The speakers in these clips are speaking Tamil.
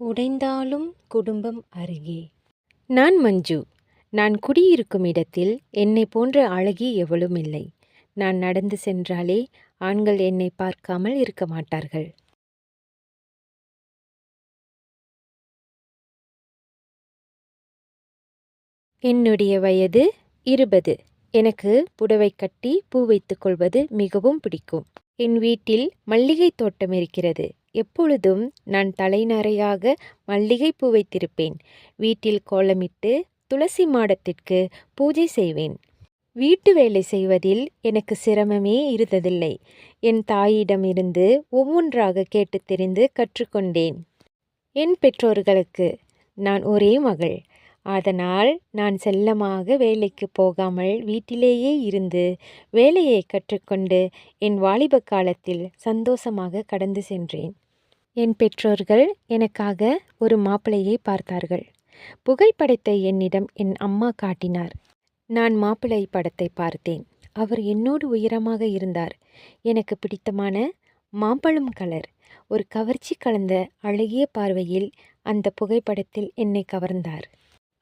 உடைந்தாலும் குடும்பம் அருகே. நான் மஞ்சு. நான் குடியிருக்கும் இடத்தில் என்னை போன்ற அழகி எவளும் இல்லை. நான் நடந்து சென்றாலே ஆண்கள் என்னை பார்க்காமல் இருக்க மாட்டார்கள். என்னுடைய வயது 20. எனக்கு புடவை கட்டி பூ வைத்துக் கொள்வது மிகவும் பிடிக்கும். என் வீட்டில் மல்லிகை தோட்டம் இருக்கிறது. எப்பொழுதும் நான் தலைநறையாக மல்லிகை பூ வைத்திருப்பேன். வீட்டில் கோலமிட்டு துளசி மாடத்திற்கு பூஜை செய்வேன். வீட்டு வேலை செய்வதில் எனக்கு சிரமமே இருந்ததில்லை. என் தாயிடமிருந்து ஒவ்வொன்றாக கேட்டு தெரிந்து கற்றுக்கொண்டேன். என் பெற்றோர்களுக்கு நான் ஒரே மகள். அதனால் நான் செல்லமாக வேலைக்கு போகாமல் வீட்டிலேயே இருந்து வேலையை கற்றுக்கொண்டு என் வாலிப காலத்தில் சந்தோஷமாக கடந்து சென்றேன். என் பெற்றோர்கள் எனக்காக ஒரு மாப்பிள்ளையை பார்த்தார்கள். புகைப்படத்தை என்னிடம் என் அம்மா காட்டினார். நான் மாப்பிள்ளை படத்தை பார்த்தேன். அவர் என்னோடு உயரமாக இருந்தார். எனக்கு பிடித்தமான மாம்பழம் கலர். ஒரு கவர்ச்சி கலந்த அழகிய பார்வையில் அந்த புகைப்படத்தில் என்னை கவர்ந்தார்.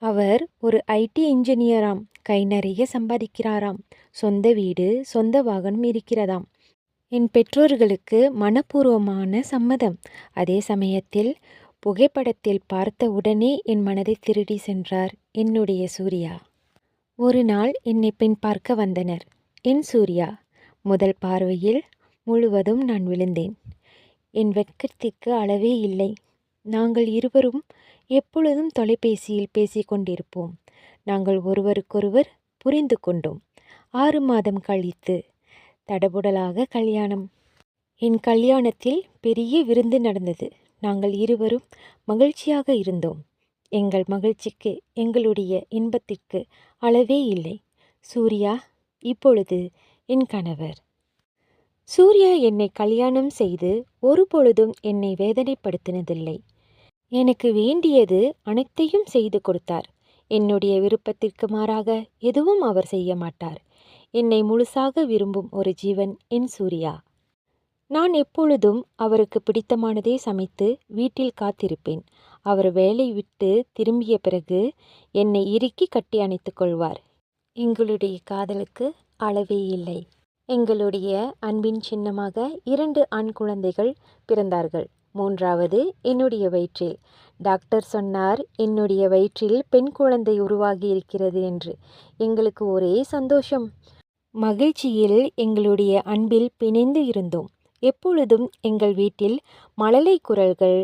அவர் ஒரு IT இன்ஜினியராம். கை நிறைய சம்பாதிக்கிறாராம். சொந்த வீடு சொந்த வாகனம் இருக்கிறதாம். என் பெற்றோர்களுக்கு மனப்பூர்வமான சம்மதம். அதே சமயத்தில் புகைப்படத்தில் பார்த்த உடனே என் மனதை திருடி சென்றார் என்னுடைய சூர்யா. ஒரு நாள் என்னை பெண் பார்க்க வந்தனர். என் சூர்யா. முதல் பார்வையில் முழுவதும் நான் விழுந்தேன். என் வெட்கத்திற்கு அளவே இல்லை. நாங்கள் இருவரும் எப்பொழுதும் தொலைபேசியில் பேசிக்கொண்டிருப்போம். நாங்கள் ஒருவருக்கொருவர் புரிந்து கொண்டோம். 6 மாதம் கழித்து தடபுடலாக கல்யாணம். என் கல்யாணத்தில் பெரிய விருந்து நடந்தது. நாங்கள் இருவரும் மகிழ்ச்சியாக இருந்தோம். எங்கள் மகிழ்ச்சிக்கு எங்களுடைய இன்பத்திற்கு அளவே இல்லை. சூர்யா இப்பொழுது என் கணவர். சூர்யா என்னை கல்யாணம் செய்து ஒரு பொழுதும் என்னை வேதனைப்படுத்தினதில்லை. எனக்கு வேண்டியது அனைத்தையும் செய்து கொடுத்தார். என்னுடைய விருப்பத்திற்கு மாறாக எதுவும் அவர் செய்ய மாட்டார். என்னை முழுசாக விரும்பும் ஒரு ஜீவன் என் சூர்யா. நான் எப்பொழுதும் அவருக்கு பிடித்தமானதே சமைத்து வீட்டில் காத்திருப்பேன். அவர் வேலை விட்டு திரும்பிய பிறகு என்னை இறுக்கி கட்டி அணைத்துக் கொள்வார். எங்களுடைய காதலுக்கு அளவே இல்லை. எங்களுடைய அன்பின் சின்னமாக 2 ஆண் குழந்தைகள் பிறந்தார்கள். 3வது என்னுடைய வயிற்றில். டாக்டர் சொன்னார் என்னுடைய வயிற்றில் பெண் குழந்தை உருவாகி இருக்கிறது என்று. எங்களுக்கு ஒரே சந்தோஷம். மகிழ்ச்சியில் எங்களுடைய அன்பில் பிணைந்து இருந்தோம். எப்பொழுதும் எங்கள் வீட்டில் மழலை குரல்கள்,